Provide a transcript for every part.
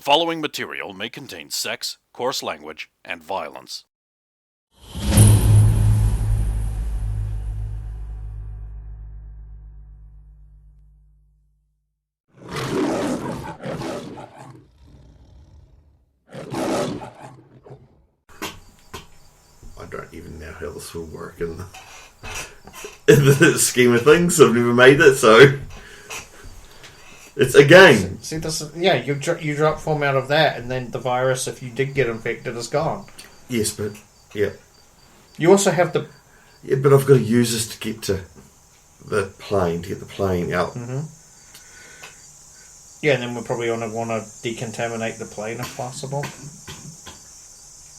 following material may contain sex, coarse language, and violence. I don't even know how this will work in the scheme of things. I've never made it, so it's a game. See, this is, yeah, you drop form out of that, and then the virus, if you did get infected, is gone. Yes, but yeah. You also have the... Yeah, but I've got to use this to get to the plane, to get the plane out. Mm-hmm. Yeah, and then we're probably going to want to decontaminate the plane if possible.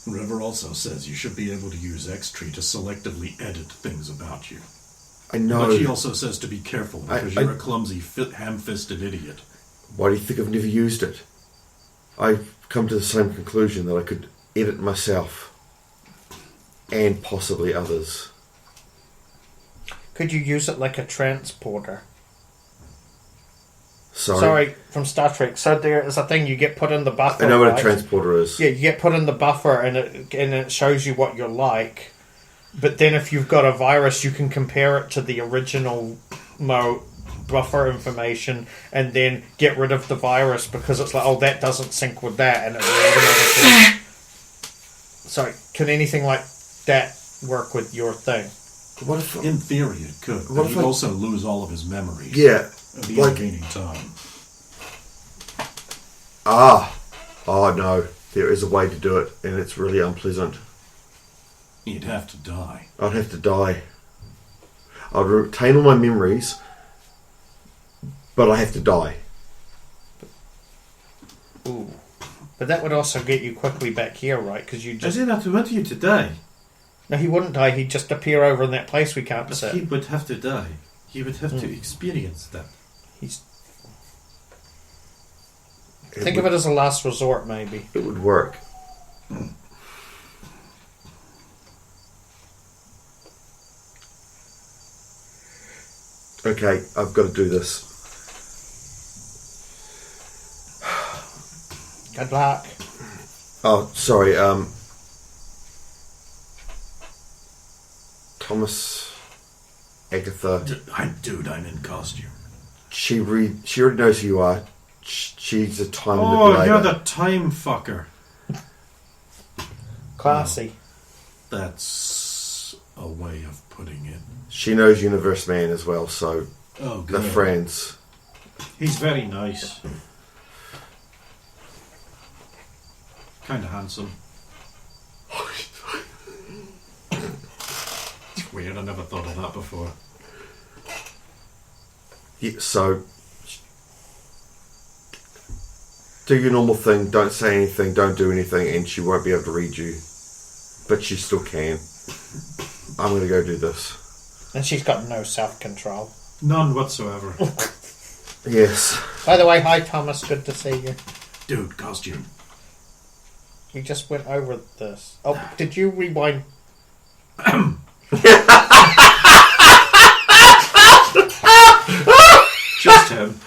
River also says you should be able to use X-Tree to selectively edit things about you. I know. But she also says to be careful because you're a clumsy, ham-fisted idiot. Why do you think I've never used it? I've come to the same conclusion that I could edit myself and possibly others. Could you use it like a transporter? Sorry, from Star Trek. So there is a thing you get put in the buffer. I know what right? a transporter is. Yeah, you get put in the buffer and it shows you what you're like. But then if you've got a virus, you can compare it to the original buffer information and then get rid of the virus because it's like, oh, that doesn't sync with that. And it automatically... Sorry, can anything like that work with your thing? What if, in theory, it could. But he'd also lose all of his memories. Yeah. Like gaining time. Oh no, there is a way to do it, and it's really unpleasant. You'd have to die. I'd have to die. I'd retain all my memories, but I have to die. Ooh. But that would also get you quickly back here, right? Because you just... I didn't have to want you to die. No, he wouldn't die. He'd just appear over in that place we can't But see. he would have to die. He would have to experience that. Think of it as a last resort, maybe. It would work. Okay, I've got to do this. Good luck. Oh, sorry. Thomas, Agatha. Dude, I'm in costume. She already knows who you are. She's a time Oh, manipulator. you're the time fucker. Classy. That's a way of putting it. She knows Universe Man as well, so they're friends. He's very nice. Kind of handsome. It's weird, I never thought of that before. Yeah, so do your normal thing, don't say anything, don't do anything, and she won't be able to read you. But she still can. I'm going to go do this. And she's got no self-control. None whatsoever. Yes. By the way, hi Thomas, good to see you. Dude, costume. We just went over this. Oh, did you rewind? Just him.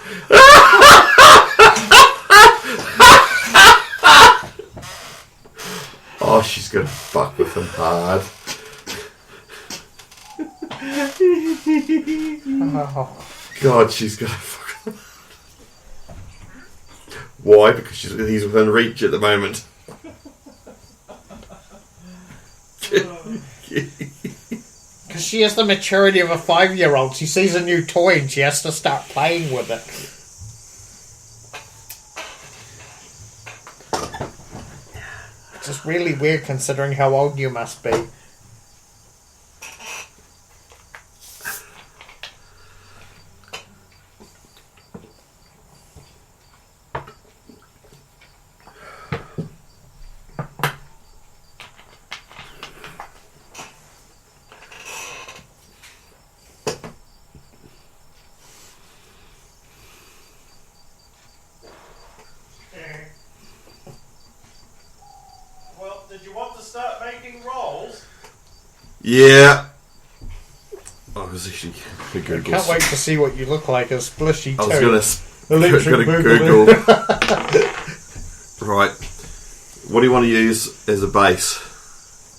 Oh, she's going to fuck with him hard. Oh. God, she's going to fuck with him hard. Why? Because he's within reach at the moment. Because she has the maturity of a 5-year-old. She sees a new toy and she has to start playing with it. It's just really weird considering how old you must be. Did you want to start making rolls? Yeah. I was actually going to Google. Can't wait to see what you look like as Splishy I too. was going to Google Right. What do you want to use as a base?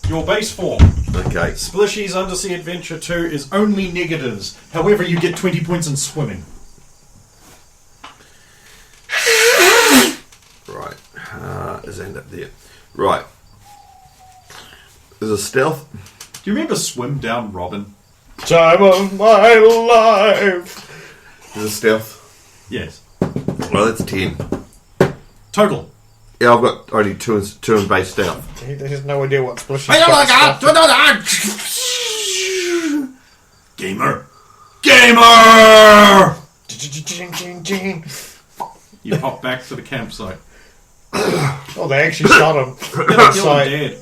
Your base form. Okay. Splishy's Undersea Adventure 2 is only negatives. However, you get 20 points in swimming. Right. Is end up there. Right. There's a stealth. Do you remember Swim Down Robin? Time of my life. There's a stealth. Yes. Well, that's 10. Total. Yeah, I've got only two in base stealth. He has no idea what Splishy Gamer. Gamer! You hop back to the campsite. Oh, they actually shot him. You're dead.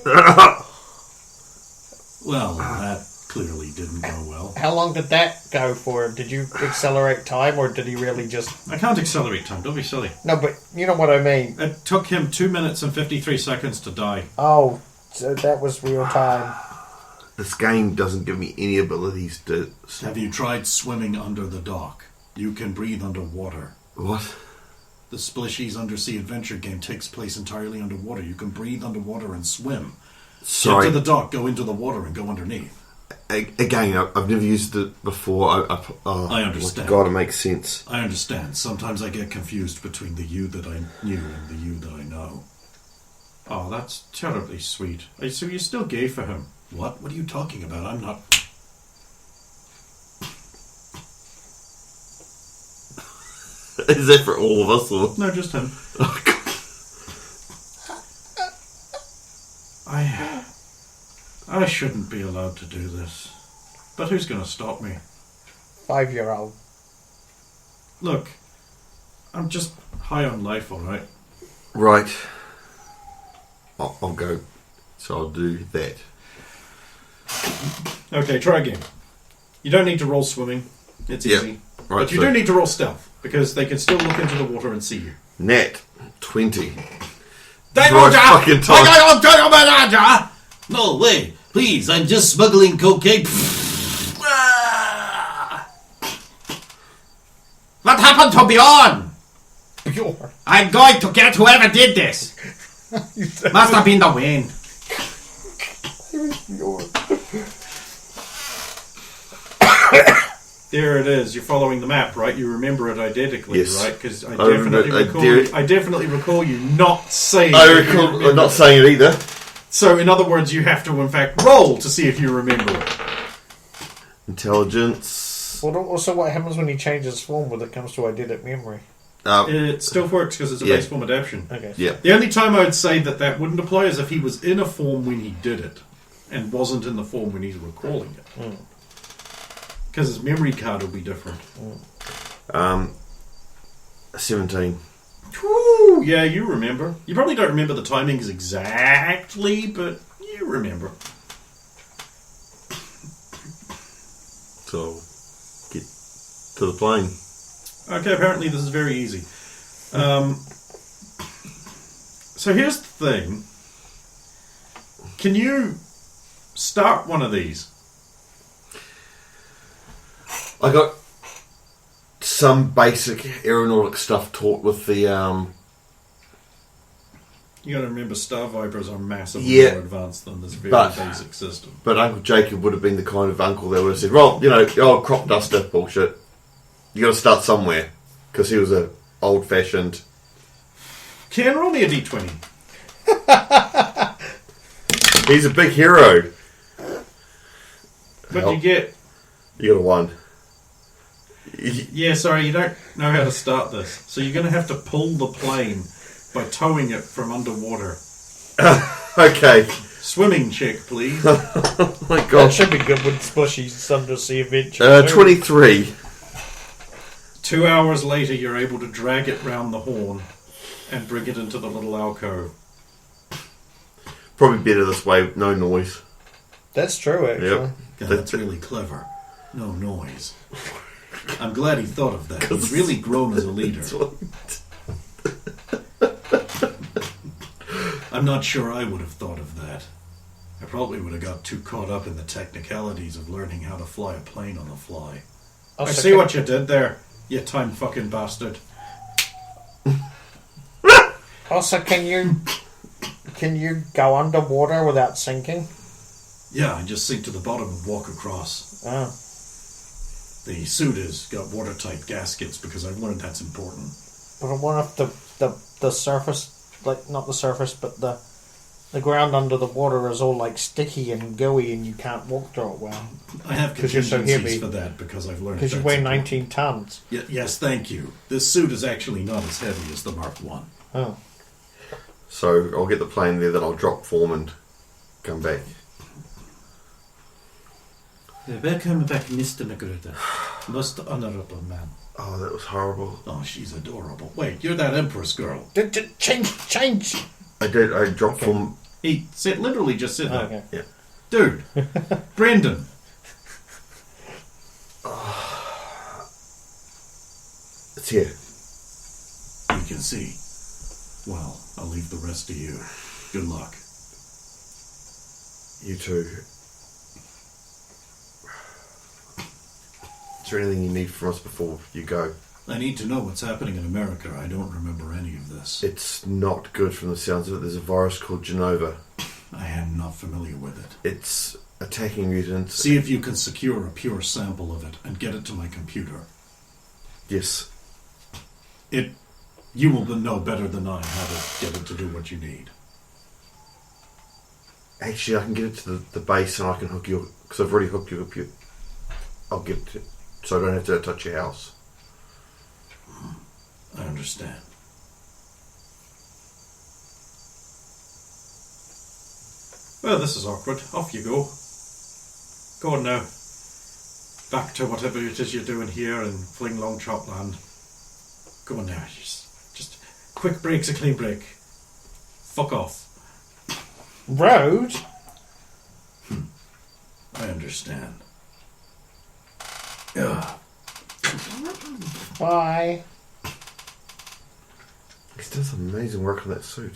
Well, that clearly didn't go well. How long did that go for? Did you accelerate time, or did he really just... I can't accelerate time, don't be silly. No, but you know what I mean. It took him 2 minutes and 53 seconds to die. Oh, so that was real time. This game doesn't give me any abilities to... Have you tried swimming under the dock? You can breathe underwater. What? The Splishy's Undersea Adventure game takes place entirely underwater. You can breathe underwater and swim. Sorry. Get to the dock, go into the water, and go underneath. Again, I've never used it before. I understand. God, it makes sense. I understand. Sometimes I get confused between the you that I knew and the you that I know. Oh, that's terribly sweet. So you're still gay for him? What? What are you talking about? I'm not... Is that for all of us? Or? No, just him. I shouldn't be allowed to do this. But who's going to stop me? 5-year-old. Look, I'm just high on life, alright? Right. I'll go. So I'll do that. Okay, try again. You don't need to roll swimming. It's easy. Right, But you do need to roll stealth, because they can still look into the water and see you. Nat 20. Fucking time. No way. Please, I'm just smuggling cocaine. What happened to Bjorn? Bjorn. I'm going to get whoever did this. Must have been the wind. Bjorn. There it is. You're following the map, right? You remember it identically, Yes. right? Because I I definitely recall you not saying. I recall not saying it either. So, in other words, you have to, in fact, roll to see if you remember it. Intelligence. Well, also, what happens when he changes form when it comes to eidetic memory? It still works because it's a base form adaptation. Okay. Yeah. The only time I would say that wouldn't apply is if he was in a form when he did it and wasn't in the form when he's recalling it. Because his memory card will be different. 17. Whew, yeah, you remember. You probably don't remember the timings exactly, but you remember. So, get to the plane. Okay, apparently this is very easy. So here's the thing. Can you start one of these? I got some basic aeronautic stuff taught with the You got to remember, Star Vipers are massively more advanced than this very basic system. But Uncle Jacob would have been the kind of uncle that would have said, well, you know, crop duster bullshit. You got to start somewhere. Because he was a old-fashioned... Ken, roll me a d20. He's a big hero. What do you get? You got a 1. Yeah, sorry, you don't know how to start this. So you're going to have to pull the plane by towing it from underwater. Okay. Swimming check, please. Oh my That god. should be good with Splishy's Undersea Adventure. 23. 2 hours later, you're able to drag it round the horn and bring it into the little alcove. Probably better this way, no noise. That's true, actually. Yep. God, that's really clever. No noise. I'm glad he thought of that. He's really grown as a leader. I'm not sure I would have thought of that. I probably would have got too caught up in the technicalities of learning how to fly a plane on the fly. I see what you did there, you time fucking bastard. Also, can you go underwater without sinking? Yeah, I just sink to the bottom and walk across. Oh. The suit has got watertight gaskets because I've learned that's important. But what if the surface, like not the surface, but the ground under the water is all like sticky and gooey and you can't walk through it well? I have 'Cause you're so contingencies heavy. for that because I've learned Because you that's weigh important. 19 tons. Yes, thank you. This suit is actually not as heavy as the Mark 1. Oh. So I'll get the plane there, then I'll drop form and come back. Welcome back, Mr. Magruder. Most honorable man. Oh, that was horrible. Oh, she's adorable. Wait, you're that Empress girl. Change! I dropped form. Hey, literally just sit there. Okay. Yeah. Dude, Brendan. It's here. You can see. Well, I'll leave the rest to you. Good luck. You too. Is there anything you need from us before you go? I need to know what's happening in America. I don't remember any of this. It's not good from the sounds of it. There's a virus called Genova. I am not familiar with it. It's attacking mutants. See if you can secure a pure sample of it and get it to my computer. Yes. You will know better than I how to get it to do what you need. Actually, I can get it to the base and I can hook you... Because I've already hooked you up. I'll get it so I don't have to touch your house. I understand. Well, this is awkward. Off you go. Go on now. Back to whatever it is you're doing here in Fling Long Chop Land. Go on now. Just quick break's a clean break. Fuck off. Road? I understand. Yeah. Bye. He's done some amazing work on that suit.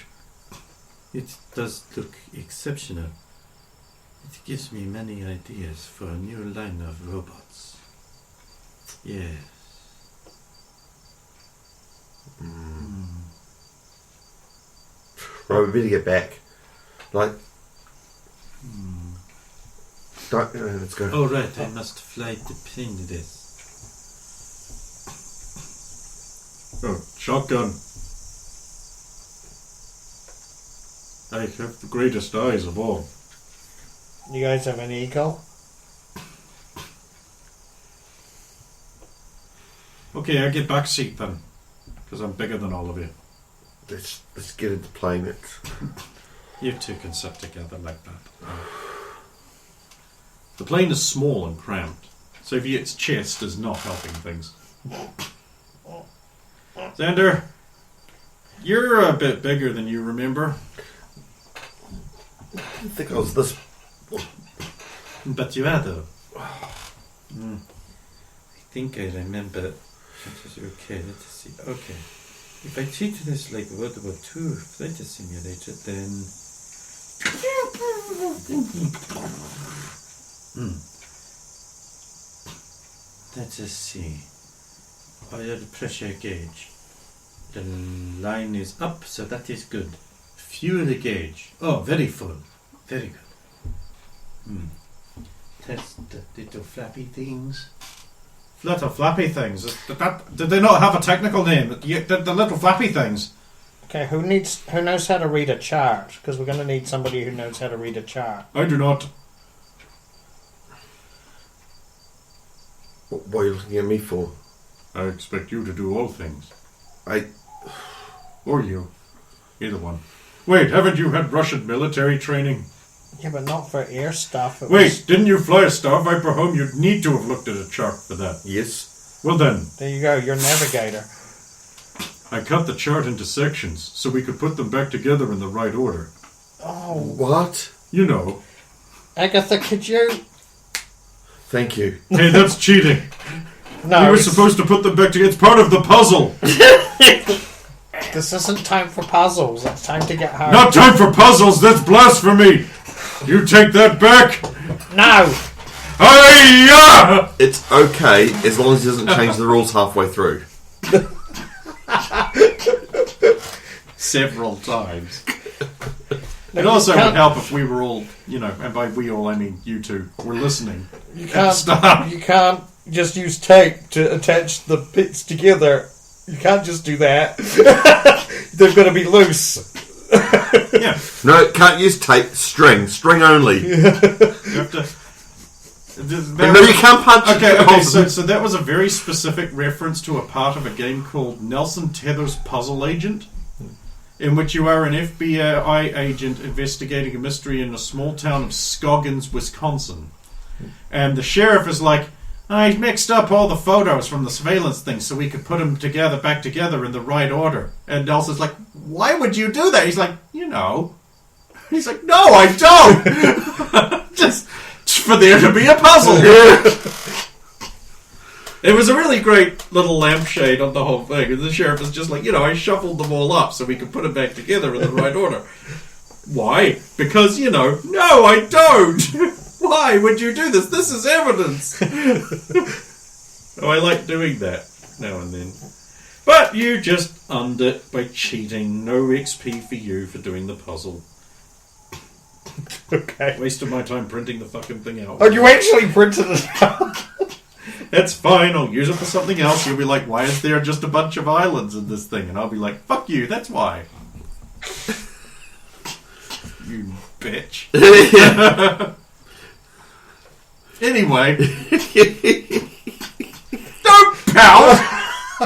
It does look exceptional. It gives me many ideas for a new line of robots. Yes. Right, we better get back. Let's go. Oh right, I must fly the plane to this. Oh, shotgun. I have the greatest eyes of all. You guys have an eagle? Okay, I get back seat then. Because I'm bigger than all of you. Let's get into plane. You two can sit together like that. The plane is small and cramped, so if its chest is not helping things. Xander, you're a bit bigger than you remember. I didn't think I was this... But you are though. I think I remember. It is okay, let us see. Okay. If I treat this like World War II flight simulator, then... Let us see. Oil pressure gauge. The line is up, so that is good. Fuel gauge. Oh, very full. Very good. Test the little flappy things. Little flappy things. Did they not have a technical name? The little flappy things. Okay, who knows how to read a chart? Because we're going to need somebody who knows how to read a chart. I do not. What are you looking at me for? I expect you to do all things. I... Or you. Either one. Wait, haven't you had Russian military training? Yeah, but not for air stuff. Wait, didn't you fly a Star Viper home? You'd need to have looked at a chart for that. Yes. Well then, There you go, your navigator. I cut the chart into sections so we could put them back together in the right order. Oh, What? You know. Agatha, could you... Thank you. Hey, that's cheating. No, You were supposed to put them back together. It's part of the puzzle. this isn't time for puzzles. It's time to get home. Not time for puzzles. That's blasphemy. You take that back. No! Hiya! It's okay as long as he doesn't change the rules halfway through. several times. It also would help if we were all, and by we all I mean you two, were listening You at the can't. start. You can't just use tape to attach the bits together. You can't just do that. They've got to be loose. Yeah. No, can't use tape. String only. You have to... No, you can't punch. Okay, so that was a very specific reference to a part of a game called Nelson Tether's Puzzle Agent, in which you are an FBI agent investigating a mystery in a small town of Scoggins, Wisconsin. And the sheriff is like, I mixed up all the photos from the surveillance thing so we could put them back together in the right order. And Nelson's like, why would you do that? He's like, He's like, no, I don't! Just for there to be a puzzle. It was a really great little lampshade on the whole thing. And the sheriff is just like, I shuffled them all up so we could put them back together in the right order. Why? Because, no, I don't! Why would you do this? This is evidence! Oh, I like doing that now and then. But you just unned it by cheating. No XP for you for doing the puzzle. Okay. Wasted my time printing the fucking thing out. Oh, you actually printed it out? That's fine, I'll use it for something else. You'll be like, why is there just a bunch of islands in this thing? And I'll be like, fuck you, that's why. You bitch. Anyway. Don't pout!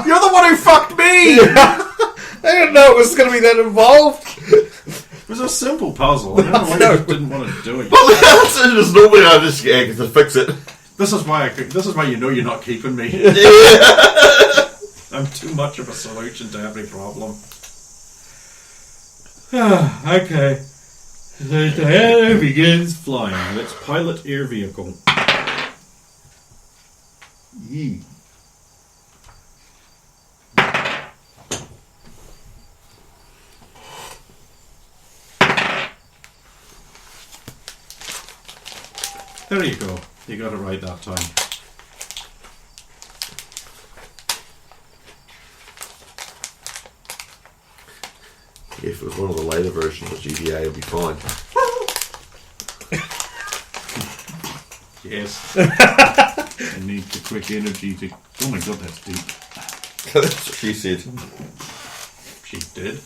You're the one who fucked me! I didn't know it was going to be that involved. It was a simple puzzle. I don't know why you just didn't want to do it. Well, that's just normally I just to fix it. This is why you're not keeping me. I'm too much of a solution to every problem. Okay. The Diana begins flying. Let's pilot air vehicle. Yee. There you go. You got it right that time. If it was one of the later versions of GTA, it'd be fine. Yes. I need the quick energy to... Oh my god, that's deep. That's what she said. She did.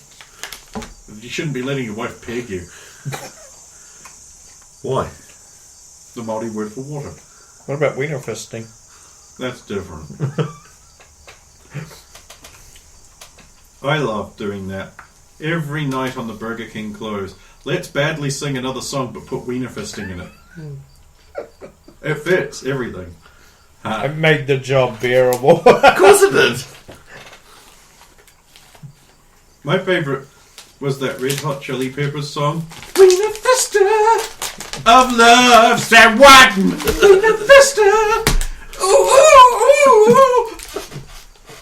You shouldn't be letting your wife peg you. Why? The Māori word for water. What about wiener fisting? That's different. I love doing that. Every night on the Burger King close. Let's badly sing another song but put wiener fisting in it. It fits everything. I made the job bearable. Of course it did. My favourite was that Red Hot Chili Peppers song. Wiener fister of love, said what? Wiener fister. Ooh, ooh, ooh, ooh.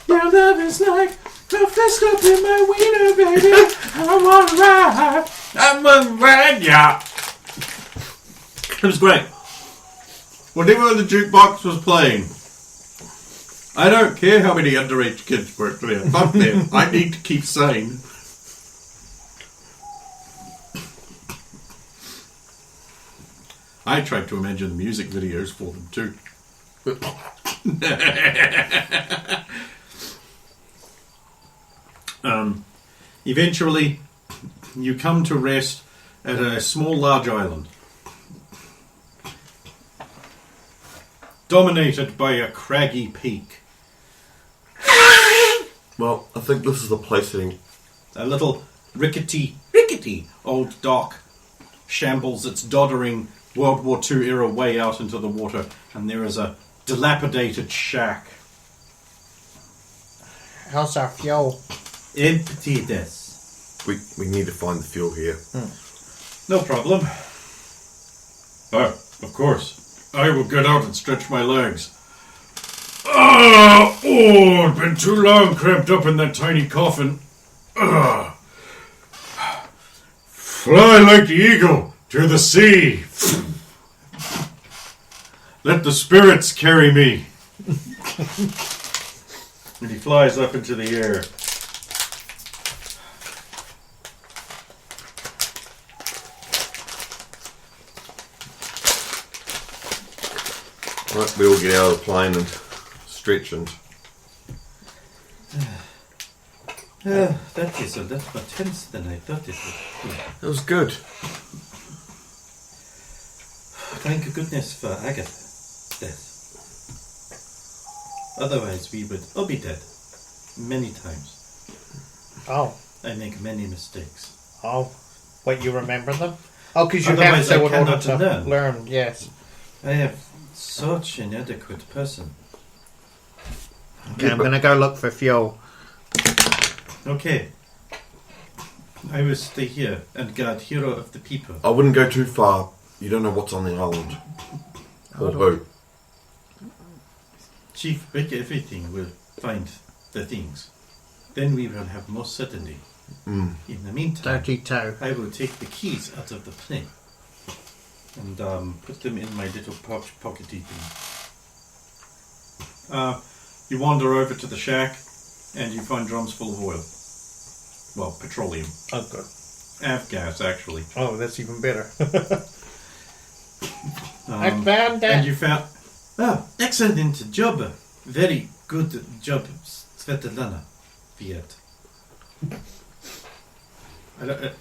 Your love is like a fist up in my wiener, baby. I'm on ride. I'm on ride, yeah. It was great. Whatever the jukebox was playing. I don't care how many underage kids work there. Fuck them. I need to keep sane. I tried to imagine the music videos for them too. Eventually, you come to rest at a small, large island. Dominated by a craggy peak. Well, I think this is the place setting. A little rickety old dock shambles its doddering World War II era way out into the water, and there is a dilapidated shack. How's our fuel? Empty this. We need to find the fuel here. No problem. Oh, of course. I will get out and stretch my legs. I've been too long cramped up in that tiny coffin. Fly like the eagle to the sea. Let the spirits carry me. And he flies up into the air. Right, we all get out of the plane and stretch and... That is a lot more tense than I thought it would be. It was good. Thank goodness for Agatha's death. Otherwise, we would all be dead. Many times. Oh. I make many mistakes. Oh. Wait, you remember them? Oh, because you Otherwise, have to I in order cannot to learn. learn, yes. I am such an inadequate person. Okay, I'm going to go look for fuel. Okay. I will stay here and guard hero of the people. I wouldn't go too far. You don't know what's on the island. Or who. Chief, break everything. We'll find the things. Then we will have more certainty. Mm. In the meantime, 32. I will take the keys out of the plane and put them in my little pockety thing. You wander over to the shack, and you find drums full of oil. Well, petroleum. Oh, good. Avgas, actually. Oh, that's even better. I found that. And you found... Oh, excellent job. Very good job, Svetlana. Fiat.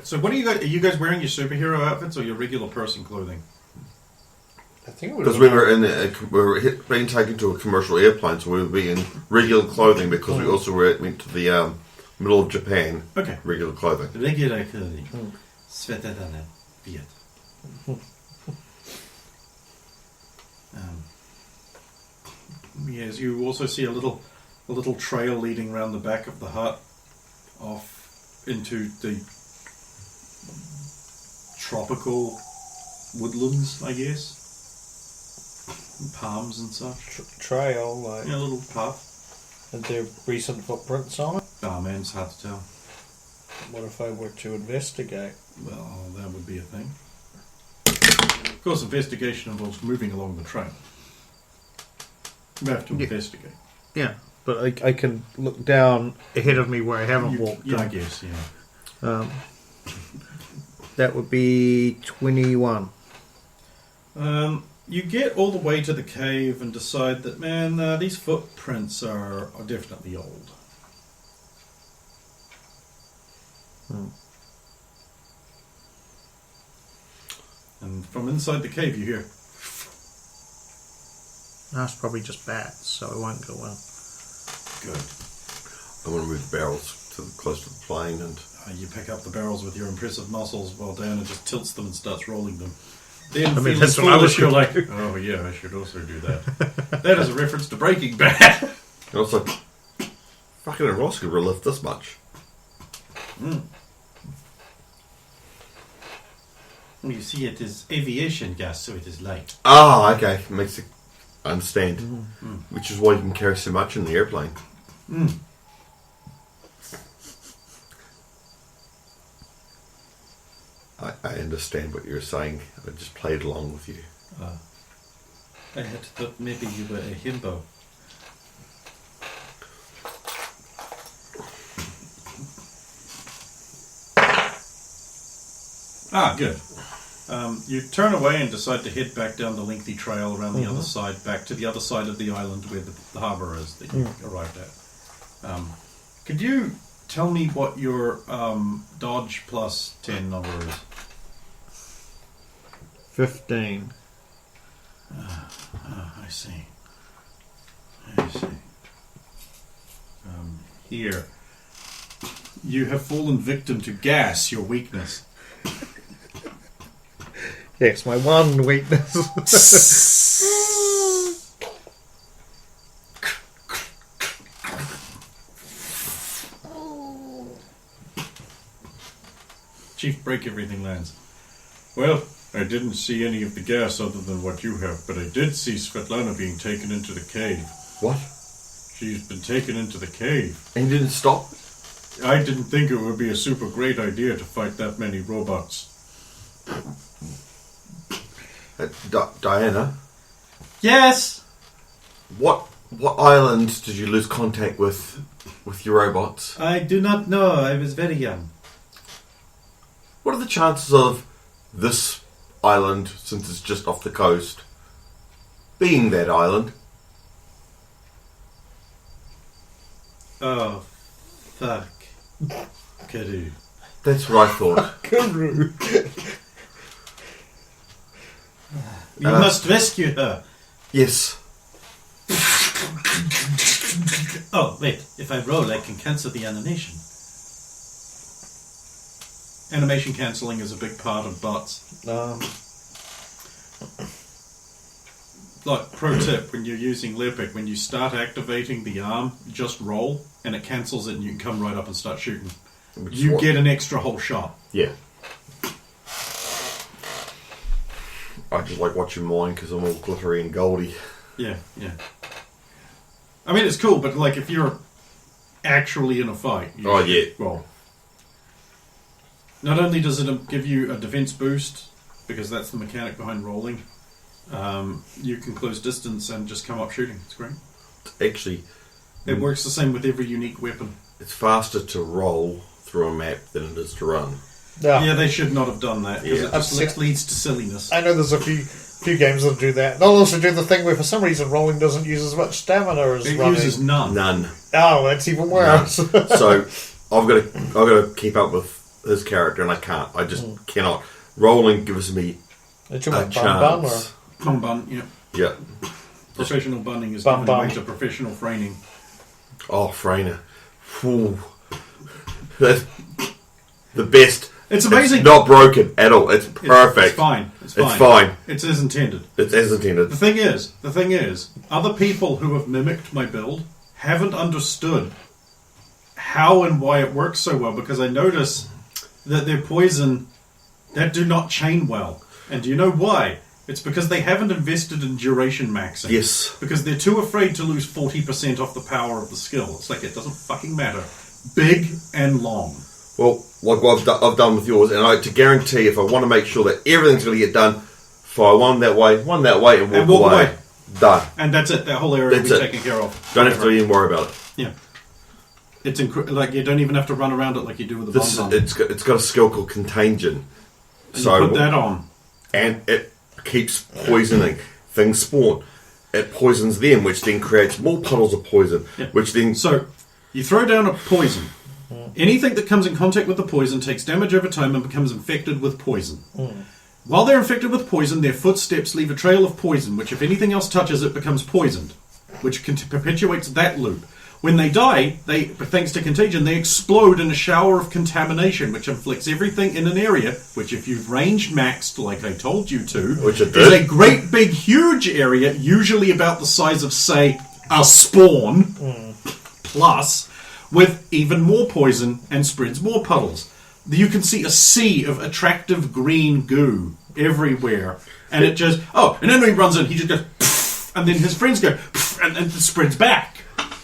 So what are you guys wearing your superhero outfits or your regular person clothing? I think it would Because we were being taken to a commercial airplane, so we would be in regular clothing because we also went to the middle of Japan. Okay. Regular clothing. Regular clothing. Svetlana. Fiat. Yes, you also see a little trail leading around the back of the hut off into the tropical woodlands, I guess. And palms and such. trail, like, Yeah, a little path. and there recent footprints on it. Oh man, it's hard to tell. What if I were to investigate? Well, that would be a thing. Of course, investigation involves moving along the trail. You have to investigate. Yeah, but I can look down ahead of me where I haven't walked. Yeah, I guess, yeah. That would be 21. You get all the way to the cave and decide that, man, these footprints are definitely old. And from inside the cave you hear, That's probably just bats, so it won't go well. good. I want to move the barrels close to the plane and... You pick up the barrels with your impressive muscles while Diana just tilts them and starts rolling them. Then, I mean, feeling that's what I was foolish, you're gonna like, oh yeah, I should also do that. That is a reference to Breaking Bad. And also, fucking a Roscoe will lift this much. Well, you see, it is aviation gas, so it is light. Ah, okay. Makes it... I understand. Which is why you can carry so much in the airplane. I understand what you're saying. I just played along with you. I had thought maybe you were a himbo. Ah, good. You turn away and decide to head back down the lengthy trail around the other side, back to the other side of the island where the harbour is that you arrived at. Could you tell me what your dodge plus 10 number is? 15. I see. I see. Here. You have fallen victim to gas, your weakness. Yes, my one weakness. Chief Break Everything lands. Well, I didn't see any of the gas other than what you have, but I did see Svetlana being taken into the cave. What? She's been taken into the cave. And you didn't stop? I didn't think it would be a super great idea to fight that many robots. Diana, Yes! what island did you lose contact with your robots? I do not know. I was very young. What are the chances of this island, since it's just off the coast, being that island. Oh, fuck. Karoo. That's what I thought. Guru. You must rescue her. Yes. Oh, wait. If I roll, I can cancel the animation. Animation cancelling is a big part of bots. Like, pro tip, when you're using Lepic, when you start activating the arm, just roll, and it cancels it, and you can come right up and start shooting. You get an extra whole shot. Yeah. I just like watching mine because I'm all glittery and goldy. Yeah, yeah. I mean, it's cool, but like if you're actually in a fight, you roll. Not only does it give you a defense boost, because that's the mechanic behind rolling, you can close distance and just come up shooting. It's great. Actually, it works the same with every unique weapon. It's faster to roll through a map than it is to run. Yeah, they should not have done that, because Yeah. it just leads to silliness. I know there's a few games that do that. They'll also do the thing where for some reason rolling doesn't use as much stamina as It running. uses none. None. Oh, that's even worse. So I've got to keep up with his character, and I can't. I just cannot. Rolling gives me Did you a want bun or? chance. Plum bun, yeah. Yeah. Professional bunning is Bun given bun. away to professional framing. Oh, Frainer. Whew. That's the best. It's amazing. It's not broken at all. It's perfect. It's fine. It's fine. It's fine. It's as intended. It's as intended. The thing is, other people who have mimicked my build haven't understood how and why it works so well, because I notice that their poison that do not chain well. And do you know why? It's because they haven't invested in duration maxing. Yes. Because they're too afraid to lose 40% off the power of the skill. It's like, it doesn't fucking matter. Big and long. Well, like what I've done with yours, and to guarantee if I want to make sure that everything's going to get done, fire one that way, and walk away. Done. And that's it. That whole area will be That's it. taken care of. Don't have to even worry about it. Yeah. It's like you don't even have to run around it like you do with the bomb. It's got a skill called Contagion. And you put that on. And it keeps poisoning. Things spawn. It poisons them, which then creates more puddles of poison, which then... So, you throw down a poison. Anything that comes in contact with the poison takes damage over time and becomes infected with poison. While they're infected with poison, their footsteps leave a trail of poison, which if anything else touches it becomes poisoned, which perpetuates that loop. When they die, thanks to contagion, they explode in a shower of contamination, which inflicts everything in an area, which if you've range maxed, like I told you to, Which it is did. a great big huge area, usually about the size of, say, a spawn, plus, with even more poison and spreads more puddles. You can see a sea of attractive green goo everywhere, and it just, and then when he runs in, he just goes, pfft, and then his friends go, pfft, and it spreads back.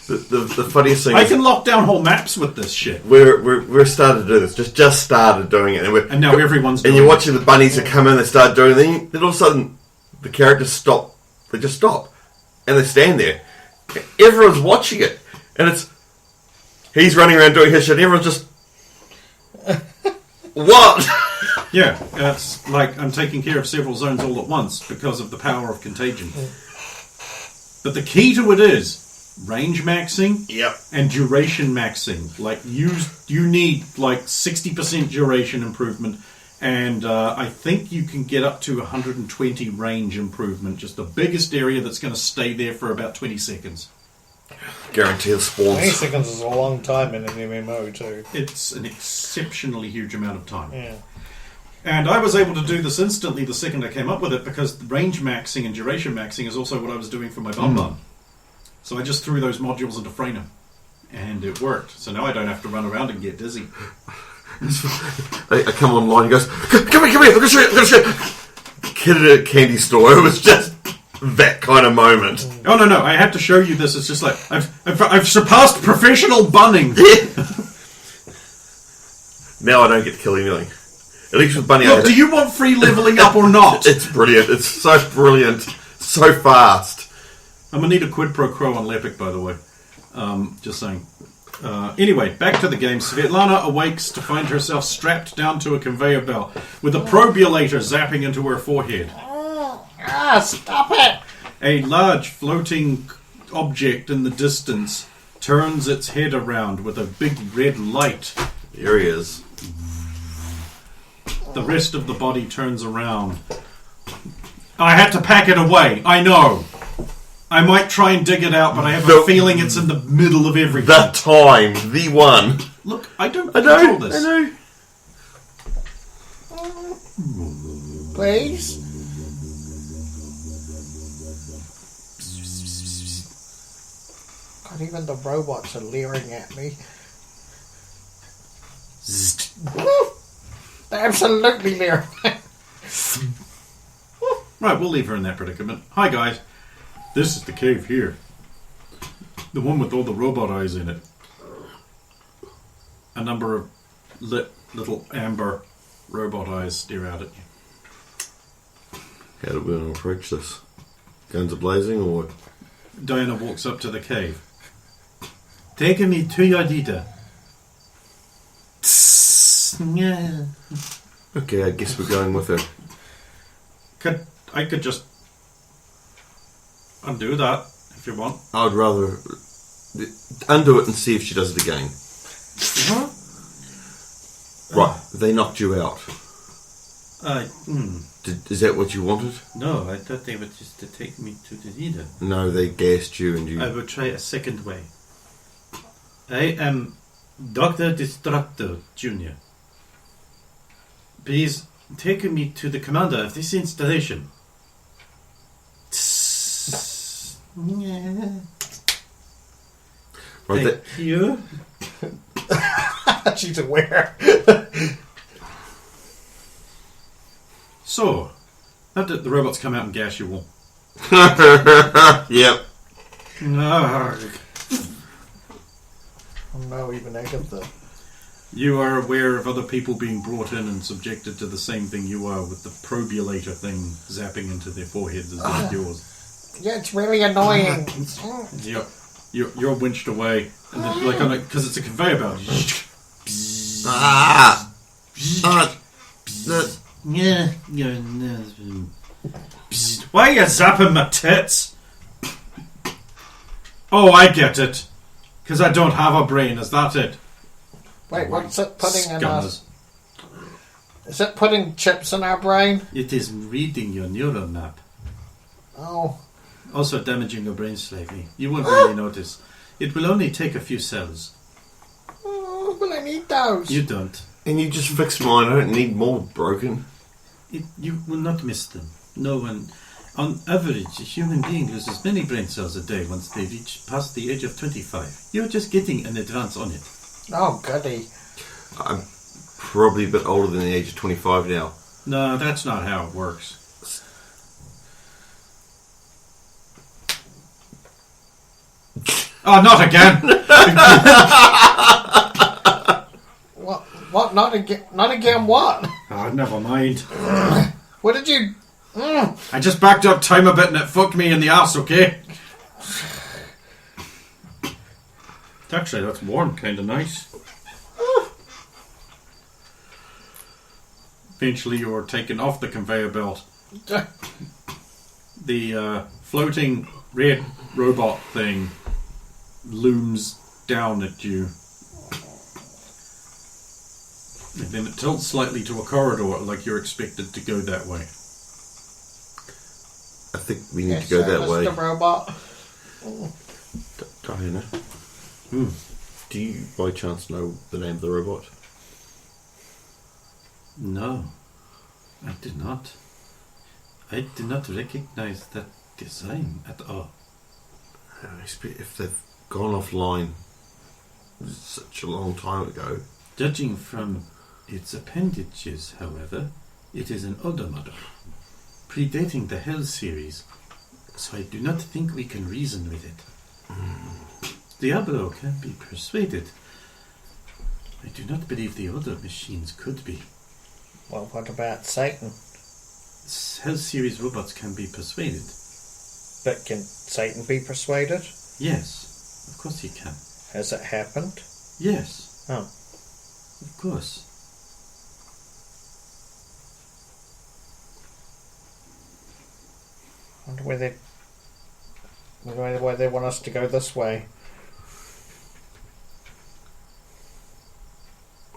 The funniest thing I is can lock down whole maps with this shit. we're started to do this. Just started doing it, And now everyone's doing and you're it. watching the bunnies that come in. They start doing it. Then all of a sudden, the characters stop. They just stop, and they stand there. Everyone's watching it, and he's running around doing his shit. And everyone's just what? Yeah, it's like I'm taking care of several zones all at once because of the power of contagion. But the key to it is range maxing and duration maxing. Like you need like 60% duration improvement, and I think you can get up to 120 range improvement. Just the biggest area that's going to stay there for about 20 seconds. Guarantee the 20 spawns. seconds is a long time in an MMO too. It's an exceptionally huge amount of time. Yeah. And I was able to do this instantly the second I came up with it, because range maxing and duration maxing is also what I was doing for my bum. So I just threw those modules into Frainer, and it worked. So now I don't have to run around and get dizzy. I come online and he goes, come here, I'm going to show you. Kid at a candy store. It was just that kind of moment. Oh, no, I had to show you this. It's just like, I've surpassed professional bunning. Now I don't get to kill anything. At least with Bunny, Look, do you want free leveling up or not? It's brilliant. It's so brilliant. So fast. I'm going to need a quid pro quo on Lepic, by the way. Just saying. Anyway, back to the game. Svetlana awakes to find herself strapped down to a conveyor belt with a probulator zapping into her forehead. Stop it! A large floating object in the distance turns its head around with a big red light. Here he is. The rest of the body turns around. I had to pack it away. I know. I might try and dig it out, but I have a feeling it's in the middle of everything. That time, the one. Look, I don't control this. I know. Please? God, even the robots are leering at me. They're absolutely leering. Right, we'll leave her in that predicament. Hi, guys. This is the cave here. The one with all the robot eyes in it. A number of lit little amber robot eyes stare out at you. How do we want to approach this? Guns are blazing or what? Diana walks up to the cave. Take me to your leader. Okay, I guess we're going with her. I could just undo that if you want. I'd rather undo it and see if she does it again. Huh? Right, they knocked you out. Hmm. Is that what you wanted? No, I thought they were just to take me to the leader. No, they gassed you and you... I will try a second way. I am Dr. Destructo Jr. Please take me to the commander of this installation. Right, Thank you. She's aware. So, how did the robots come out and gas you all? Yep. Oh no, even Agatha. You are aware of other people being brought in and subjected to the same thing you are, with the probulator thing zapping into their foreheads as well as yours. Yeah, it's really annoying. Yep. You're winched away, and then, like, because it's a conveyor belt. Yeah. Why are you zapping my tits? Oh, I get it. Because I don't have a brain, is that it? Wait, what's it putting in Scummers. us? Is it putting chips in our brain? It is reading your neural map. Oh. Also damaging your brain slightly. You won't really notice. It will only take a few cells. Oh, but I need those. You don't. And you just fixed mine. I don't need more broken. You will not miss them. No one... On average, a human being loses many brain cells a day once they reach past the age of 25. You're just getting an advance on it. Oh, goody. I'm probably a bit older than the age of 25 now. No, that's not how it works. Oh, not again! What? Not again? Not again? What? Oh, never mind. What did you? I just backed up time a bit and it fucked me in the ass, okay? Actually, that's warm, kind of nice. Eventually you were taken off the conveyor belt. The floating red robot thing looms down at you. And then it tilts slightly to a corridor, like you're expected to go that way. I think we need to go that way. The robot. Diana, do you by chance know the name of the robot? No, I do not. I do not recognize that design at all. If they've gone offline such a long time ago. Judging from its appendages, however, it is an older model, predating the Hell series, so I do not think we can reason with it. Diablo can be persuaded. I do not believe the older machines could be. Well, what about Satan? Hell series robots can be persuaded. But can Satan be persuaded? Yes, of course he can. Has it happened? Yes, Oh. of course. Wonder where they Why they want us to go this way?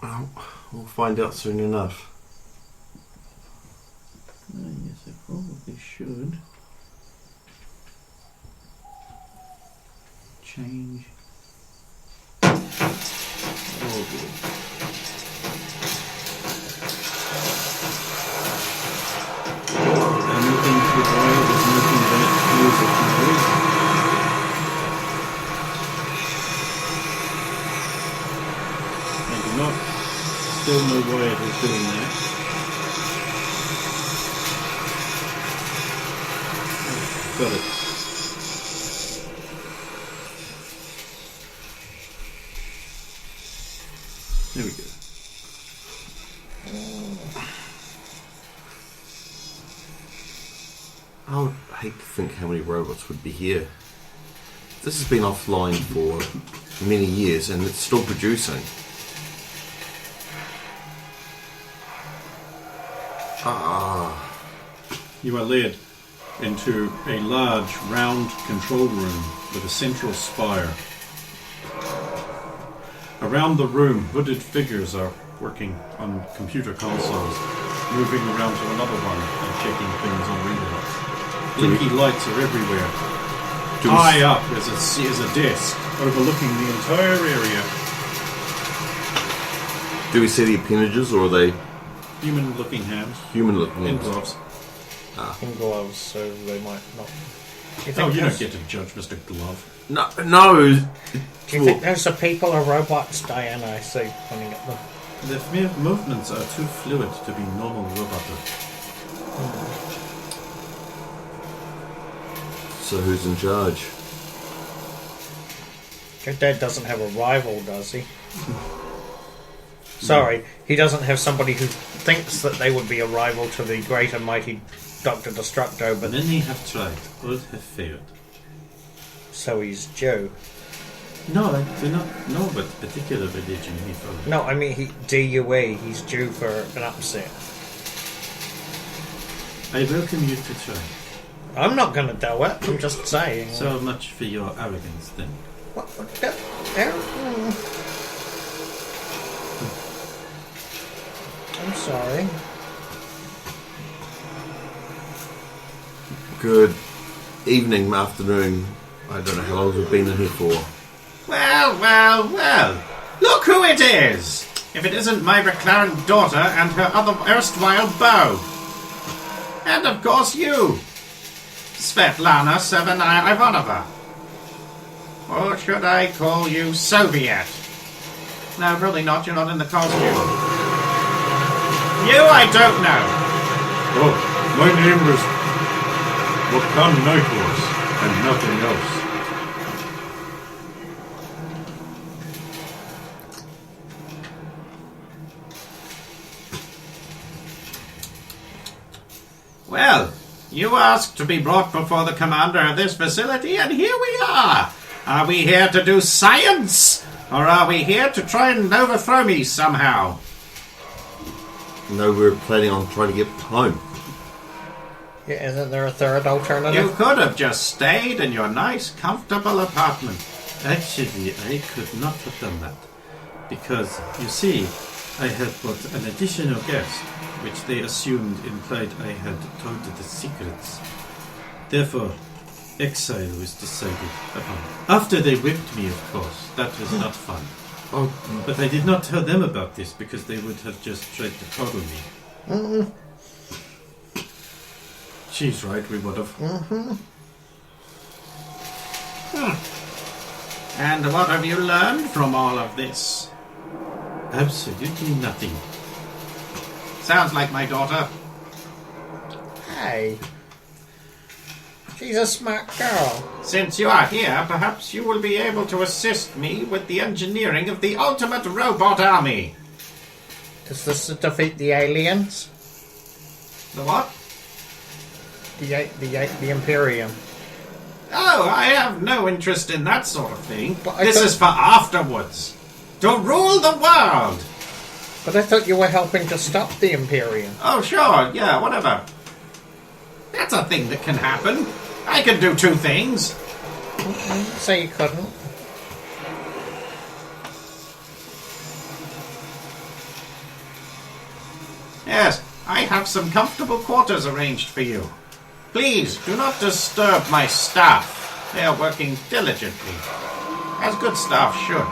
Well, we'll find out soon enough. Yes, I probably should. Change. Oh, good. Anything to avoid is nothing but music noise. I do not still know why it is doing that. Got it. There we go. I would hate to think how many robots would be here. This has been offline for many years and it's still producing. You are led into a large, round control room with a central spire. Around the room, hooded figures are working on computer consoles, moving around to another one and checking things on readouts. Blinky lights are everywhere. High up is a desk overlooking the entire area. Do we see the appendages or are they Human-looking hands human-looking? in gloves. In gloves, so they might not. You don't get to judge Mr. Glove. No. Do you think those are people or robots, Diana? I say, pointing at them. The movements are too fluid to be normal robotic. So who's in charge? Your dad doesn't have a rival, does he? Sorry, he doesn't have somebody who thinks that they would be a rival to the great and mighty Dr. Destructo, but Many have tried, all have failed. so he's Joe. No, I do not know what particular religion he follows. No, I mean, DUA, he's due for an upset. I welcome you to try. I'm not going to do it, I'm just saying. So much for your arrogance, then. I'm sorry. Good evening, afternoon. I don't know how long we've been in here for. Well. Look who it is! If it isn't my reclaimed daughter and her other erstwhile beau. And of course you, Svetlana Sevenaya Ivanova. Or should I call you Soviet? No, really not. You're not in the costume. You, I don't know. Oh, my name was Wakan Nighthorse and nothing else. Well, you asked to be brought before the commander of this facility, and here we are. Are we here to do science? Or are we here to try and overthrow me somehow? No, we're planning on trying to get home. Yeah, isn't there a third alternative? You could have just stayed in your nice, comfortable apartment. Actually, I could not have done that. Because, you see, I had but an additional guest, which they assumed implied I had told the secrets. Therefore, exile was decided upon. After they whipped me, of course. That was not fun. Oh, But I did not tell them about this because they would have just tried to coddle me. She's right, we would have. And what have you learned from all of this? Absolutely nothing. Sounds like my daughter. Hey. She's a smart girl. Since you are here, perhaps you will be able to assist me with the engineering of the ultimate robot army. Is this to defeat the aliens? The what? The Imperium. Oh, I have no interest in that sort of thing. But I This thought- is for afterwards. To rule the world. But I thought you were helping to stop the Imperium. Oh, sure, yeah, whatever. That's a thing that can happen. I can do two things. Say you couldn't. Yes, I have some comfortable quarters arranged for you. Please, do not disturb my staff. They are working diligently, as good staff should.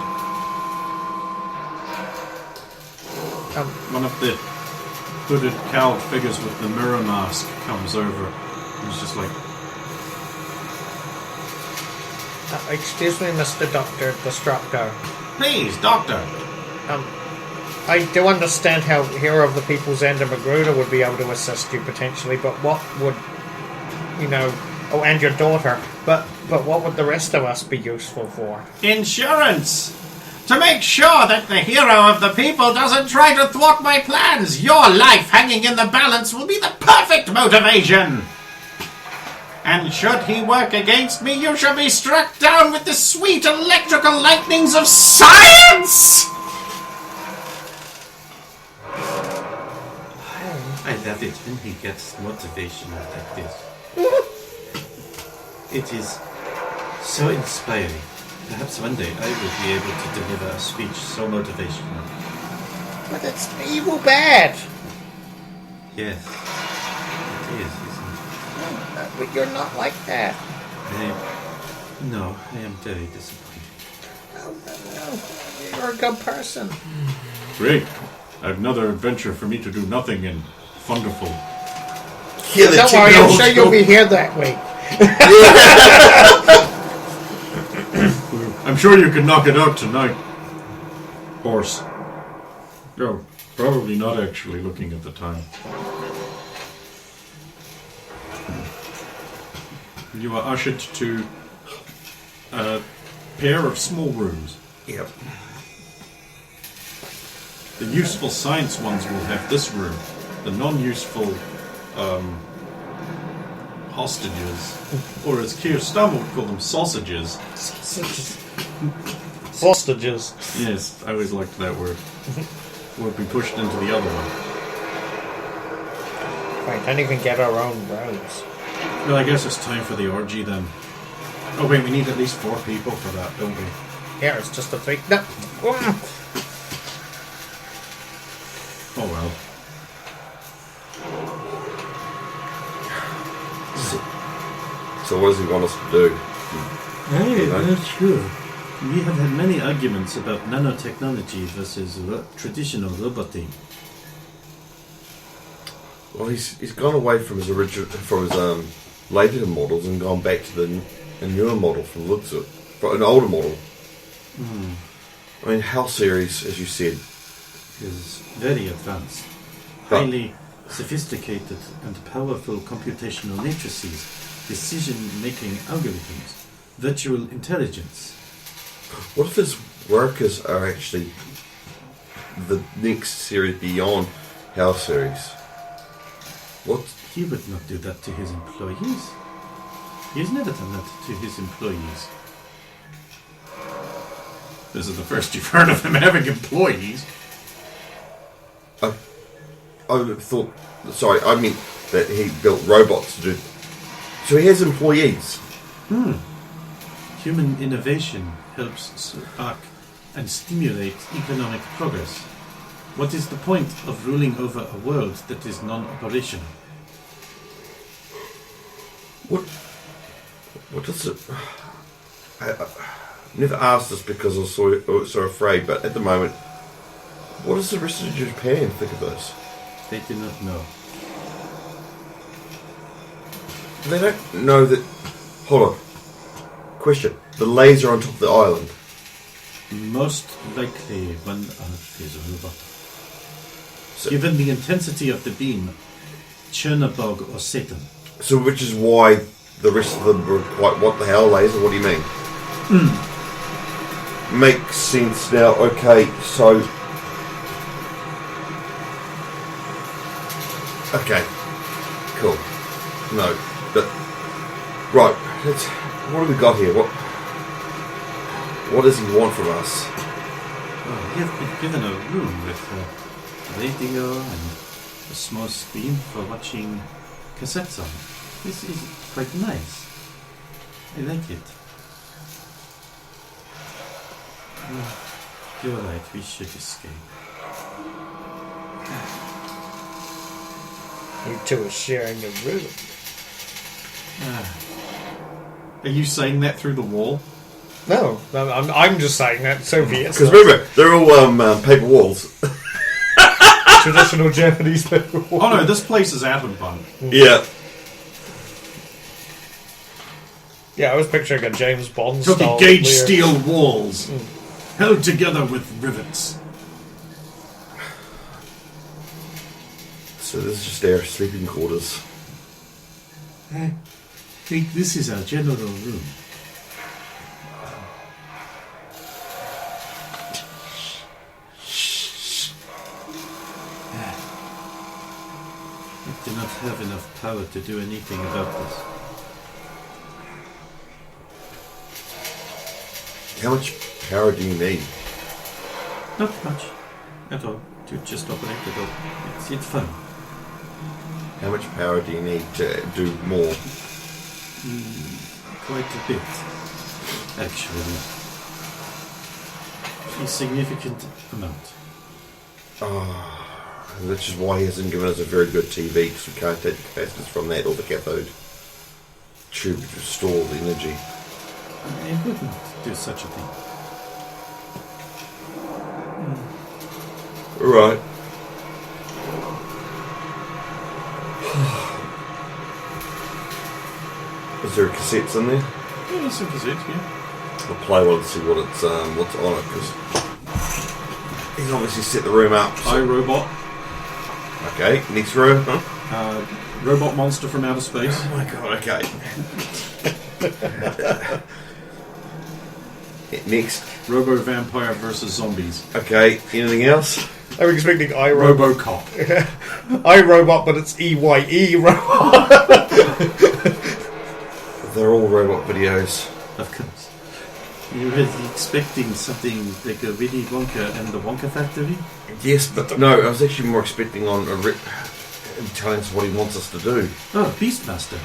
One of the hooded, cowled figures with the mirror mask comes over. He's just like, Excuse me, Mr. Doctor Destructor. Please, Doctor. I do understand how Hero of the People's End and Magruder would be able to assist you potentially, but what would, oh, and your daughter, but what would the rest of us be useful for? Insurance! To make sure that the hero of the people doesn't try to thwart my plans. Your life hanging in the balance will be the perfect motivation. And should he work against me, you shall be struck down with the sweet electrical lightnings of science! I love it when he gets motivational like this. It is so inspiring. Perhaps one day I will be able to deliver a speech so motivational. But it's evil bad. Yes, it is, isn't it? But you're not like that. No, I am very disappointed. No, you're a good person. great. Another adventure for me to do nothing and wonderful. Yeah, Don't worry, I'm sure you'll be here that week. I'm sure you can knock it out tonight, horse. No, probably not actually looking at the time. You are ushered to a pair of small rooms. Yep. The useful science ones will have this room. The non-useful hostages, or as Keir Starmer would call them, sausages. Hostages. Yes, I always liked that word. Will be pushed into the other one. Right, don't even get our own robes. Well, I guess it's time for the orgy then. Oh wait, we need at least 4 people for that, don't we? Yeah, it's just a 3. No. Oh well. So what does he want us to do? I'm not sure. We have had many arguments about nanotechnology versus traditional roboting. Well, he's gone away from his later models and gone back to a newer model from the looks of it, but an older model. I mean, HAL series, as you said, Is very advanced, highly sophisticated and powerful computational matrices, decision-making algorithms, virtual intelligence. what if his workers are actually the next series beyond HAL series? What? He would not do that to his employees. He has never done that to his employees. This is the first you've heard of him having employees. I thought. Sorry, I meant that he built robots to do. So he has employees. Human innovation helps spark and stimulate economic progress. What is the point of ruling over a world that is non-operational? What does it? I never asked this because I was so afraid. But at the moment, what does the rest of Japan think of this? They do not know. They don't know that. Hold on. Question: the laser on top of the island. Most likely one of his robot. So, Given the intensity of the beam, Chernobog or Satan. so which is why the rest of them were like, "What the hell, laser? What do you mean?" Makes sense now. Okay, so. Okay, cool. No, but right. What have we got here? What does he want from us? Well, we have been given a room with a radio and a small screen for watching cassettes on. This is quite nice. I like it. You're right, we should escape. You two are sharing a room. Are you saying that through the wall? No, I'm just saying that Soviets. Because remember, they're all paper walls. Traditional Japanese paper walls. Oh no, this place is Anchorpoint. Yeah. Yeah, I was picturing a James Bond Took style. gauge weird- steel walls, held together with rivets. So this is just their sleeping quarters. I think this is our general room. I do not have enough power to do anything about this. How much power do you need? Not much at all. To just operate the door. It's fun. How much power do you need to do more? Quite a bit, actually. A significant amount. Which is why he hasn't given us a very good TV, because we can't take the capacitors from that or the cathode tube to store the energy. I wouldn't do such a thing. Right. Is there cassettes in there? Yeah, that's some cassette, yeah. I'll play one to see what's on it, because he's obviously set the room up. So. iRobot, Okay, next room. Huh? robot monster from outer space. Oh my god, okay. Next. Robo vampire versus zombies. Okay, anything else? I'm expecting iRobot. RoboCop. iRobot, but it's EYE robot. They're all robot videos. Of course. You were expecting something like a Willy Wonka and the Wonka Factory? Yes, but no, I was actually more expecting on him telling us what he wants us to do. Oh, Beastmaster.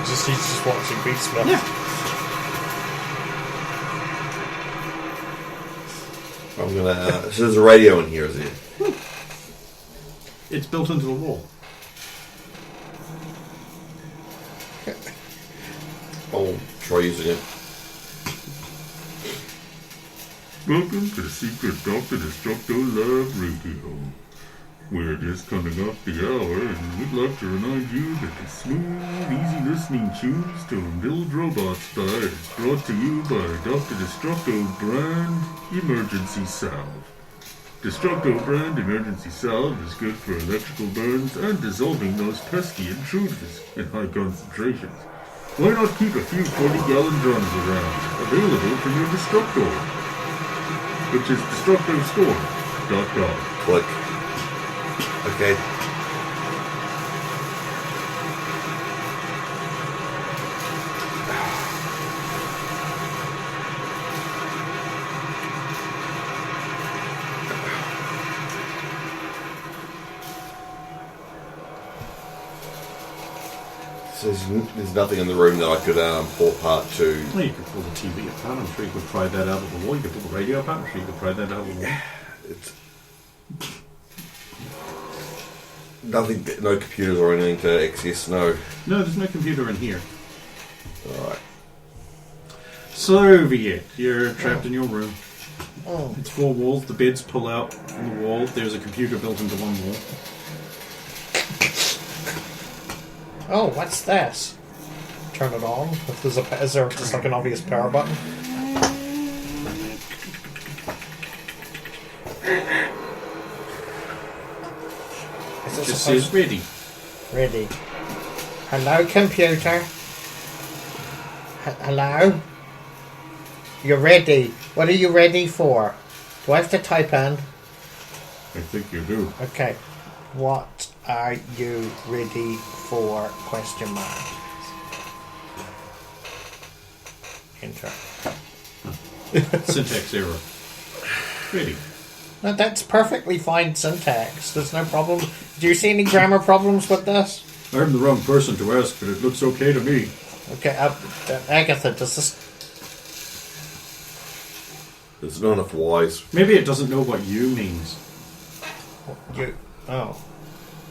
He's just watching Beastmaster. Yeah. I'm gonna. So there's a radio in here, is there? It's built into the wall. I'll try using it. Welcome to the Secret Dr. Destructo Love Radio. We're just coming up the hour, and we'd like to remind you that the smooth, easy listening tunes to build robots by is brought to you by Dr. Destructo Brand Emergency Salve. Destructo Brand Emergency Salve is good for electrical burns and dissolving those pesky intruders in high concentrations. Why not keep a few 40-gallon drums around, available from your Destructor, which is destructostore.com. Click. Okay. So there's nothing in the room that I could pull apart to. Well, you could pull the TV apart. I'm sure you could pry that out of the wall. You could pull the radio apart. I'm sure you could pry that out of the wall. It's nothing, no computers or anything to access. No. No, there's no computer in here. All right. Soviet, you're trapped in your room. Oh. It's four walls. The beds pull out from the wall. There's a computer built into one wall. Oh, what's this? Turn it on. If there's is there just like an obvious power button? Is this Just supposed says ready. ready? Hello, computer. Hello. You're ready. What are you ready for? Do I have to type in? I think you do. Okay. What are you ready for? Question mark. Enter. Syntax error. Really? No, that's perfectly fine syntax. There's no problem. Do you see any grammar problems with this? I'm the wrong person to ask, but it looks okay to me. Okay, Agatha, does this... There's not enough Y's. Maybe it doesn't know what you means. You... Oh.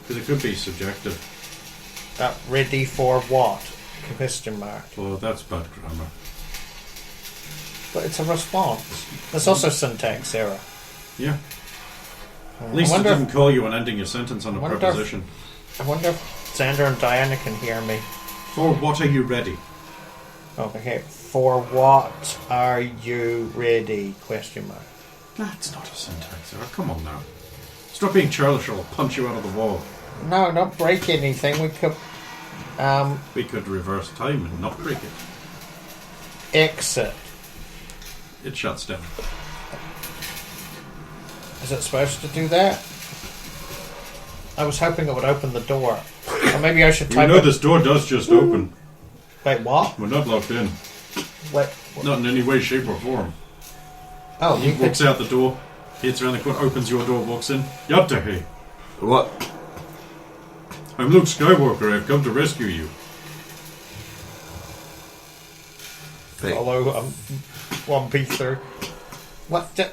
Because it could be subjective. Ready for what? Question mark. Well, that's bad grammar. But it's a response. There's also syntax error. Yeah. At least it didn't call you on ending your sentence on a preposition. I wonder if Xander and Diana can hear me. For what are you ready? Okay. For what are you ready? Question mark. That's not a syntax error. Come on now. Stop being churlish or I'll punch you out of the wall. No, not break anything. We could... We could reverse time and not break it. Exit. It shuts down. Is it supposed to do that? I was hoping it would open the door. Or maybe I should type You know this door does just open. Wait, what? We're not locked in. Wait. Not in any way, shape or form. Oh, He walks out the door, hits around the corner, opens your door, walks in. Yattahe. What? I'm Luke Skywalker. I've come to rescue you. Follow one piece through. What the...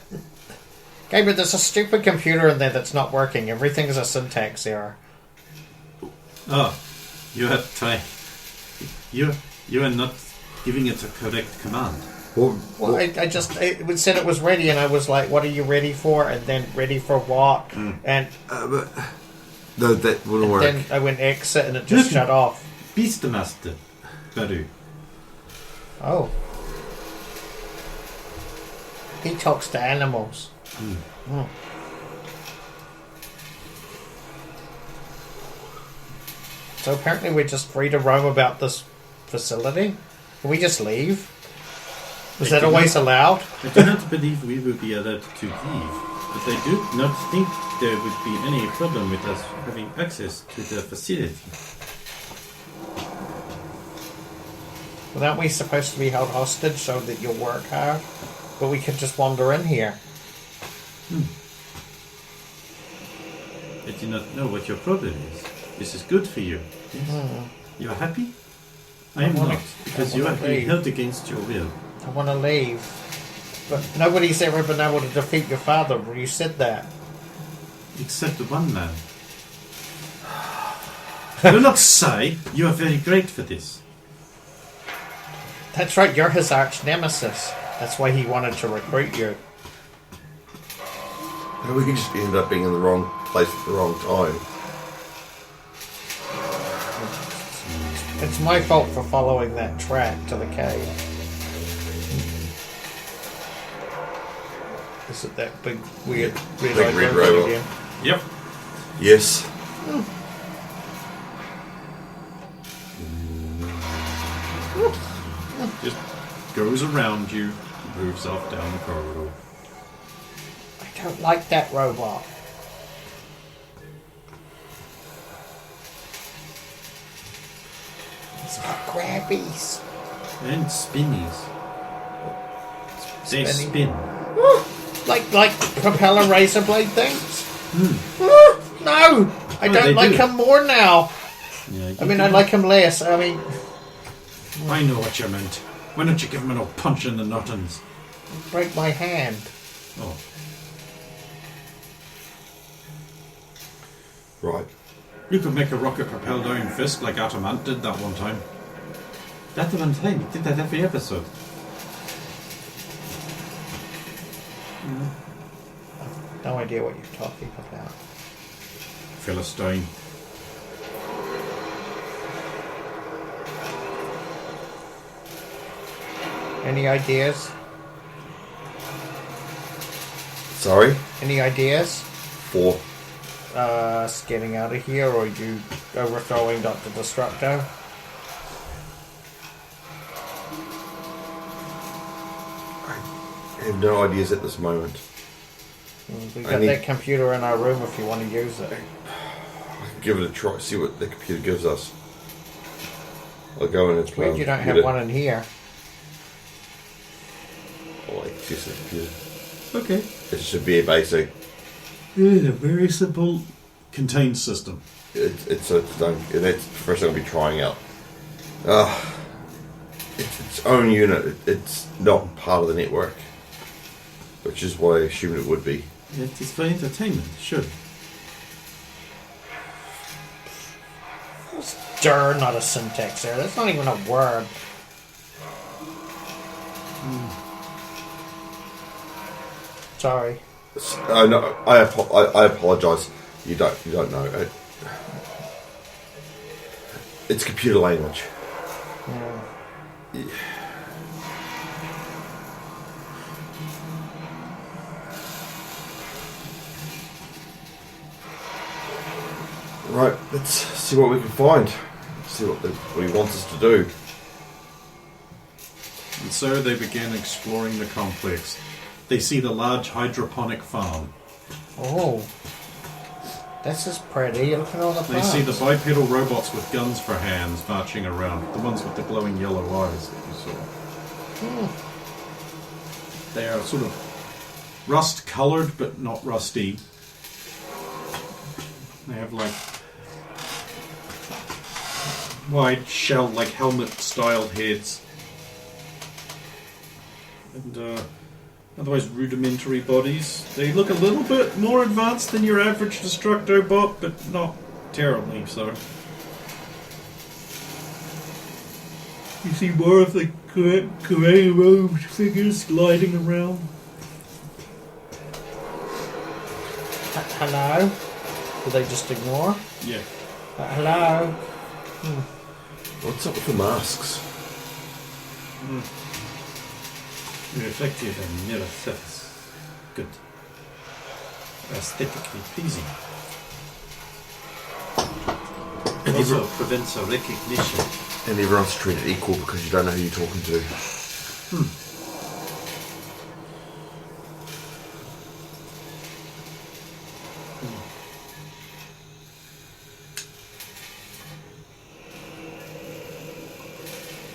Okay, but there's a stupid computer in there that's not working. Everything is a syntax error. Ah, you had time. You are not giving it a correct command. Well, I just... It said it was ready, and I was like, what are you ready for? And then ready for what? And... But, no, that wouldn't work. Then I went exit, and it just shut off. Beastmaster. Baru. Oh. He talks to animals. Mm. So apparently we're just free to roam about this facility? Can we just leave? Was that always allowed? I do not believe we will be allowed to leave, but I do not think there would be any problem with us having access to the facility. Well, aren't we supposed to be held hostage so that you'll work hard? But we could just wander in here. I do not know what your problem is. This is good for you. Yes. You are happy? I am not, because you are being held against your will. I want to leave. But nobody's ever been able to defeat your father, but you said that. Except one man. Do not sigh. You are very great for this. That's right, you're his arch nemesis. That's why he wanted to recruit you. And we could just end up being in the wrong place at the wrong time. It's my fault for following that track to the cave. Is it that big, weird red robot again? Yep. Yes. Just goes around you, moves off down the corridor. I don't like that robot. It's got grabbies. And spinnies. They Spinny. spin. Like propeller razor blade things? No! I Oh, don't they like do. him more now. Yeah, I mean, I like him less. I mean, I know what you meant. Why don't you give him an old punch in the nuttons? break my hand. Oh, Right. you could make a rocket-propelled iron fist like Atamant did that one time. That one time, he did that every episode. No idea what you're talking about. Philistine. Any ideas? Sorry? Any ideas? 4. Us getting out of here, or you overthrowing Dr. Destructo? I have no ideas at this moment. We've I got need- that computer in our room if you want to use it. Give it a try, see what the computer gives us. I'll go in and play. Weird you don't have one in here. Like access the computer. Okay. It should be a basic. Yeah, a very simple contained system. It's its own, and that's the first thing I'll be trying out. It's its own unit. It's not part of the network, which is what I assumed it would be. It is for entertainment, sure. Stir, not a syntax error. That's not even a word. Sorry. No, I apologize. You don't know. It's computer language. Yeah. Right, let's see what we can find. See what he wants us to do. And so they begin exploring the complex. They see the large hydroponic farm. Oh. This is pretty. Look at all the They plants. see the bipedal robots with guns for hands marching around. The ones with the glowing yellow eyes that you saw. They are sort of rust-coloured, but not rusty. They have like wide shell, like helmet-styled heads. And otherwise rudimentary bodies. They look a little bit more advanced than your average Destructobot, but not terribly so. You see more of the grey-robed figures gliding around. Hello? Do they just ignore? Yeah. Hello? What's up with the masks? Reflective and mirror surface. Good. Aesthetically pleasing. And Also prevents a recognition. And everyone's treated equal because you don't know who you're talking to.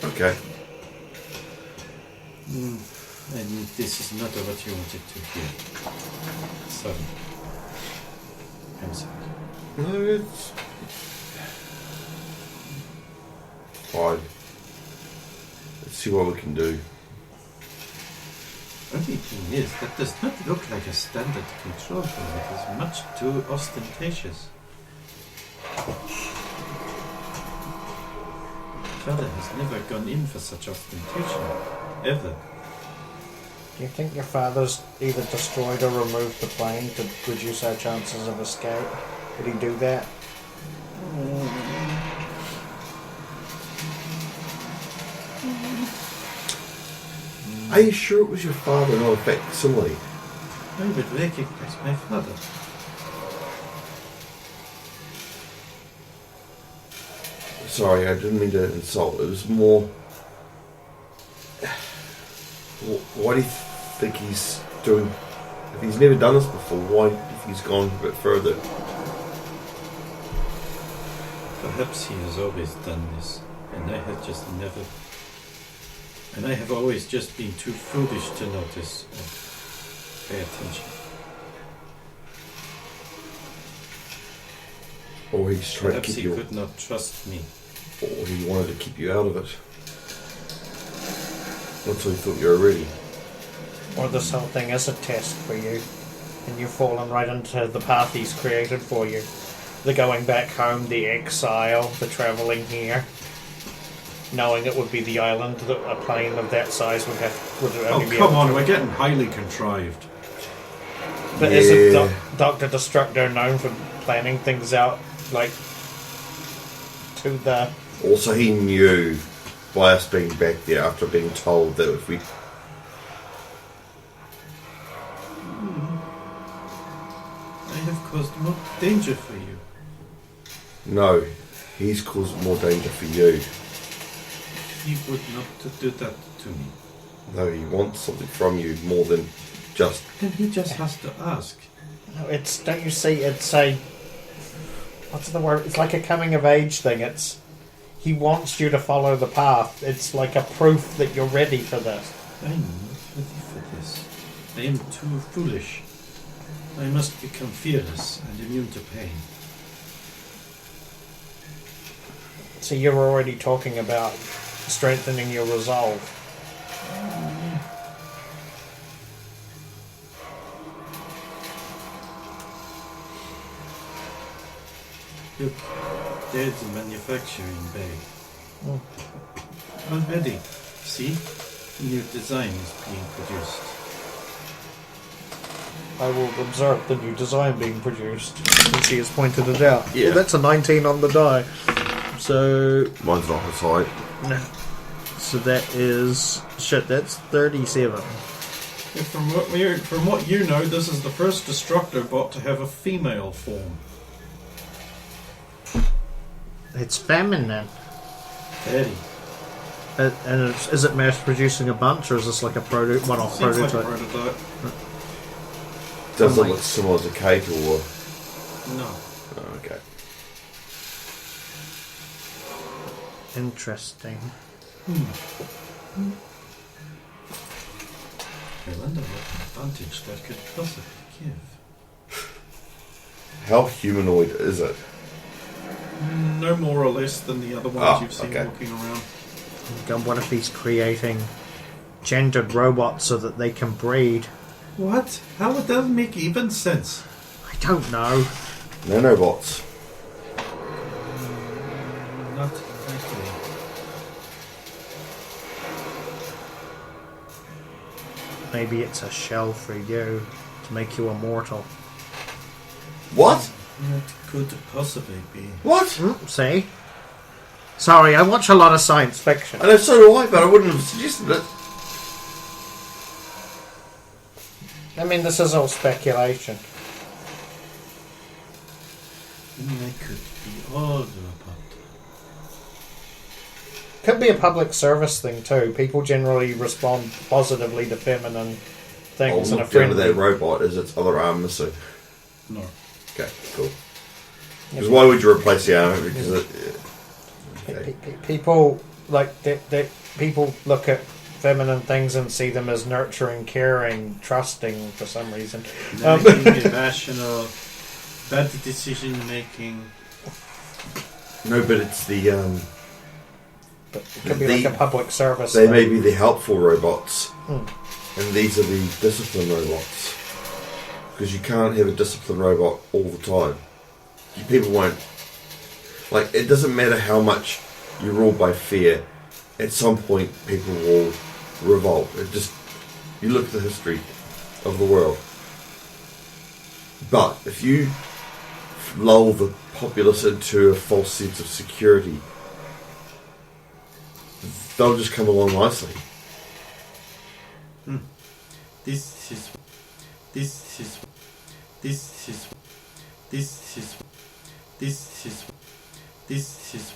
Okay. And this is not what you wanted to hear. Sorry. I'm sorry. No, it's fine. Let's see what we can do. Only thing is, that does not look like a standard control room. It is much too ostentatious. Father has never gone in for such ostentation. Ever. Do you think your father's either destroyed or removed the plane to reduce our chances of escape? Did he do that? Are you sure it was your father, not a facsimile? I would recognize my father. Sorry, I didn't mean to insult. It was more... Why do you think he's doing... If he's never done this before, why do you think he's gone a bit further? Perhaps he has always done this, and I have just never... And I have always just been too foolish to notice or pay attention. Or he's trying Perhaps to he keep you... could not trust me. Or he wanted to keep you out of it. Until he thought you were ready. Or this whole thing is a test for you, and you've fallen right into the path he's created for you. The going back home, the exile, the travelling here. Knowing it would be the island that a plane of that size would only Oh, be come able on, to... we're getting highly contrived. But isn't Dr. Destructor known for planning things out, like, to the... Also, he knew by us being back there after being told that if we... I have caused more danger for you. No, he's caused more danger for you. He would not do that to me. No, he wants something from you more than just... Then he just has to ask. No, it's... Don't you see, it's a... What's the word? It's like a coming-of-age thing. It's... He wants you to follow the path. It's like a proof that you're ready for this. I'm not ready for this. I am too foolish. I must become fearless and immune to pain. So you're already talking about strengthening your resolve. Look, there's the manufacturing bay. Already, see? A new design is being produced. I will observe the new design being produced. And she has pointed it out. Yeah. Well, that's a 19 on the die. So, Mine's not his height. so that is shit. That's 37. Yeah, from what you know, this is the first Destructo bot to have a female form. It's feminine. Very. And is it mass producing a bunch, or is this like a one-off Seems prototype? like a prototype. Does it look similar to Kate or? No. Oh, okay. Interesting. I wonder what advantage that could possibly give. How humanoid is it? No more or less than the other ones Ah, you've seen okay. walking around. And what if he's creating gendered robots so that they can breed? What? How would that make even sense? I don't know. Nanobots. Not exactly. Maybe it's a shell for you to make you immortal. What? What could possibly be? What? See? Sorry, I watch a lot of science fiction. I know, so do I, but I wouldn't have suggested it. I mean, this is all speculation. They could be all about. Could be a public service thing too. People generally respond positively to feminine things I'll in a look down to friendly. that robot. Is its other arm missing? No. Okay, cool. Because why would you replace the arm? Because it, okay. People like people look at feminine things and see them as nurturing, caring, trusting for some reason. Nagging, irrational, bad decision making. No, but it's the But it could be like a public service. They thing. may be the helpful robots, and these are the disciplined robots. Because you can't have a disciplined robot all the time. People won't. Like, it doesn't matter how much you rule by fear. At some point, people will revolt. It just, you look at the history of the world. But if you lull the populace into a false sense of security, they'll just come along nicely. This is